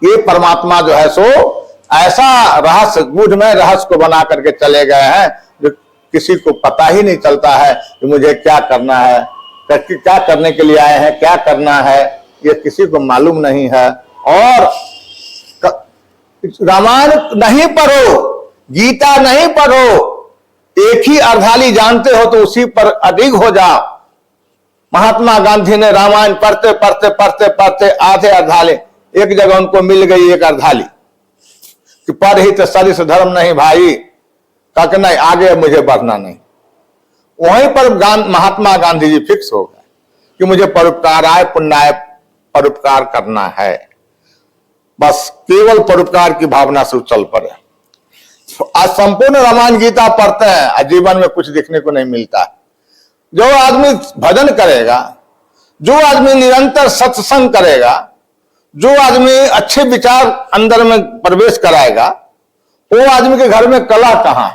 ये परमात्मा जो है सो ऐसा रहस्य, गूढ़मय रहस्य को बना करके चले गए हैं जो किसी को पता ही नहीं चलता है कि मुझे क्या करना है, क्या करने के लिए आए हैं, क्या करना है, ये किसी को मालूम नहीं है। और रामायण नहीं पढ़ो, गीता नहीं पढ़ो, एक ही अर्धाली जानते हो तो उसी पर अडिग हो जाओ। महात्मा गांधी ने रामायण पढ़ते पढ़ते पढ़ते पढ़ते आधे अर्धाले, एक जगह उनको मिल गई एक अर्धाली कि पढ़ ही तो सरिस धर्म नहीं भाई, कहा नहीं आगे मुझे बढ़ना नहीं। वहीं पर महात्मा गांधी जी फिक्स हो गए कि मुझे परोपकाराय पुण्याय परोपकार करना है, बस केवल परोपकार की भावना से चल पड़े। आज संपूर्ण रामायण गीता पढ़ते हैं, जीवन में कुछ देखने को नहीं मिलता। जो आदमी भजन करेगा, जो आदमी निरंतर सत्संग करेगा, जो आदमी अच्छे विचार अंदर में प्रवेश कराएगा, वो आदमी के घर में कला कहां,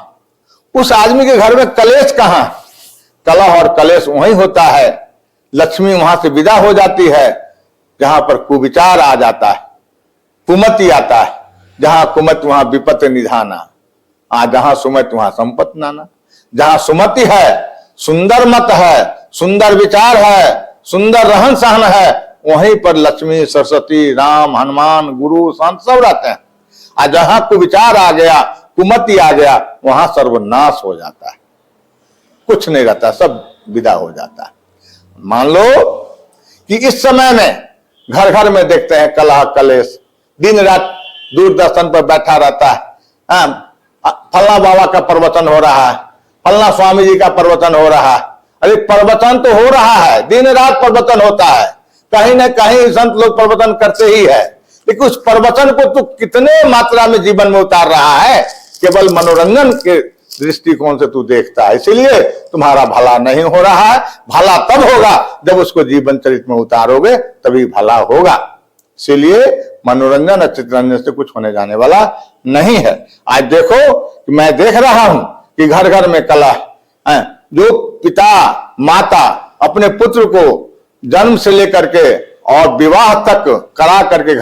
उस आदमी के घर में कलेश कहां। कलह और कलेश वहीं होता है, लक्ष्मी वहां से विदा हो जाती है जहां पर कुविचार आ जाता है, कुमति आता है। जहां कुमत वहां विपत निधाना, जहां सुमत वहां संपत नाना। जहां सुमति है, सुंदर मत है, सुंदर विचार है, सुंदर रहन सहन है, वहीं पर लक्ष्मी, सरस्वती, राम, हनुमान, गुरु, संत सब रहते हैं। और जहां कुविचार आ गया, कुमति आ गया, वहां सर्वनाश हो जाता है, कुछ नहीं रहता, सब विदा हो जाता है। मान लो कि इस समय में घर घर में देखते हैं कलह कलेश, दिन रात दूरदर्शन पर बैठा रहता है, फल्ला बाबा का प्रवचन हो रहा है, फल्ला स्वामी जी का प्रवचन हो रहा है। अरे प्रवचन तो हो रहा है, दिन रात प्रवचन होता है, कहीं ना कहीं संत लोग प्रवचन करते ही है, लेकिन उस प्रवचन को तू कितने मात्रा में जीवन में उतार रहा है, केवल मनोरंजन के दृष्टिकोण से तू देखता है। इसलिए तुम्हारा भला नहीं हो रहा है। भला तब होगा जब उसको जीवन चरित्र में उतारोगे, तभी भला होगा। इसीलिए मनोरंजन और चित्ररंजन से कुछ होने जाने वाला नहीं है। आज देखो कि मैं देख रहा हूं कि घर घर में कलह, जो पिता माता अपने पुत्र को जन्म से लेकर के और विवाह तक करा करके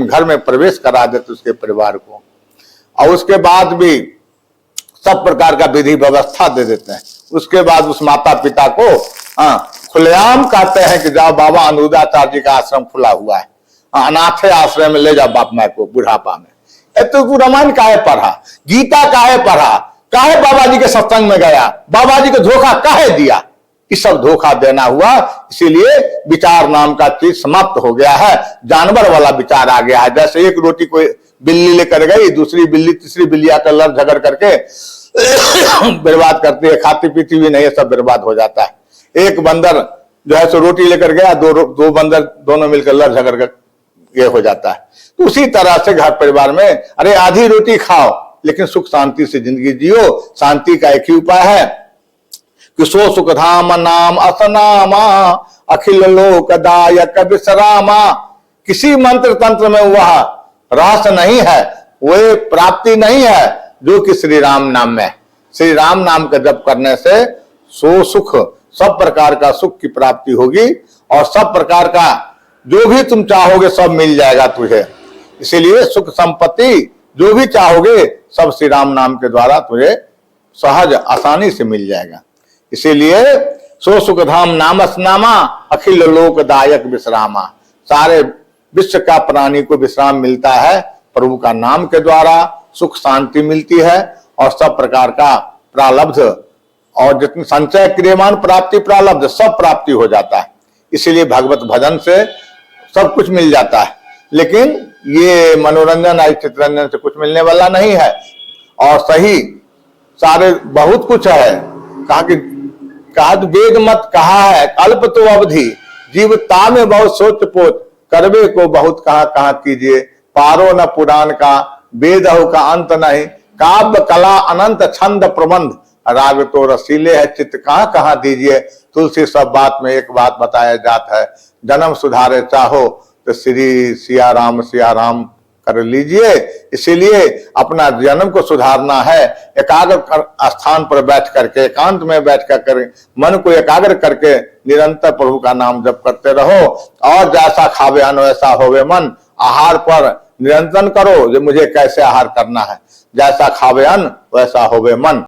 घर में प्रवेश करा देते उसके परिवार को, और उसके बाद भी सब प्रकार का विधि व्यवस्था दे देते हैं। उसके बाद उस माता पिता को खुलेआम कहते हैं कि जाओ बाबा अनुदाचार्य जी का आश्रम खुला हुआ है, अनाथ आश्रय में ले जाओ बाप माँ को बुढ़ापा में। तो रामायण काहे पढ़ा, गीता काहे पढ़ा, काहे बाबा जी के सत्संग में गया, बाबा जी को धोखा काहे दिया। ये सब धोखा देना हुआ, इसीलिए विचार नाम का चीज समाप्त हो गया है, जानवर वाला विचार आ गया है। जैसे एक रोटी कोई बिल्ली लेकर गई, दूसरी बिल्ली तीसरी बिल्ली आकर लड़ झगड़ करके बर्बाद करती है, खाती पीती भी नहीं है, सब बर्बाद हो जाता है। एक बंदर जो है सो रोटी लेकर गया, दो बंदर दोनों मिलकर लड़ झगड़ कर ये हो जाता है। तो उसी तरह से घर परिवार में अरे आधी रोटी खाओ लेकिन सुख शांति से जिंदगी जियो। शांति का एक ही उपाय है कि सो सुख धाम नाम असनामा अखिल लोक दायक विश्रामा। किसी मंत्र तंत्र में वह रहस्य नहीं है, वह प्राप्ति नहीं है जो कि श्री राम नाम में। श्री राम नाम का जप करने से सो सुख, सब प्रकार का सुख की प्राप्ति होगी और सब प्रकार का जो भी तुम चाहोगे सब मिल जाएगा तुझे। इसीलिए सुख संपत्ति जो भी चाहोगे सब श्री राम नाम के द्वारा तुझे सहज आसानी से मिल जाएगा। इसीलिए सो सुख धाम नामस्नामा अखिल लोकदायक विश्रामा। सारे विश्व का प्राणी को विश्राम मिलता है प्रभु का नाम के द्वारा, सुख शांति मिलती है और सब प्रकार का प्रारब्ध और जितनी संचय क्रियमान प्राप्ति प्रारब्ध सब प्राप्ति हो जाता है। इसीलिए भगवत भजन से सब कुछ मिल जाता है, लेकिन ये मनोरंजन आई चित्ररंजन से कुछ मिलने वाला नहीं है। और सही सारे बहुत कुछ है, कहा वेद मत कहा है अल्प तो अवधि, जीवता में बहुत सोच पोच, करवे को बहुत कहा कीजिए, पारो न पुराण का वेदहु का अंत नहीं, काव्य कला अनंत छंद प्रबंध, राग तो रसीले है चित्त कहाँ दीजिए। तुलसी सब बात में एक बात बताया जाता है, जन्म सुधारे चाहो तो श्री सिया राम कर लीजिए। इसीलिए अपना जन्म को सुधारना है, एकाग्र स्थान पर बैठ करके एकांत में बैठ कर मन को एकाग्र करके निरंतर प्रभु का नाम जप करते रहो। और जैसा खावे अन वैसा होवे मन, आहार पर निरंतर करो जो मुझे कैसे आहार करना है, जैसा खावे अन्न वैसा होवे मन।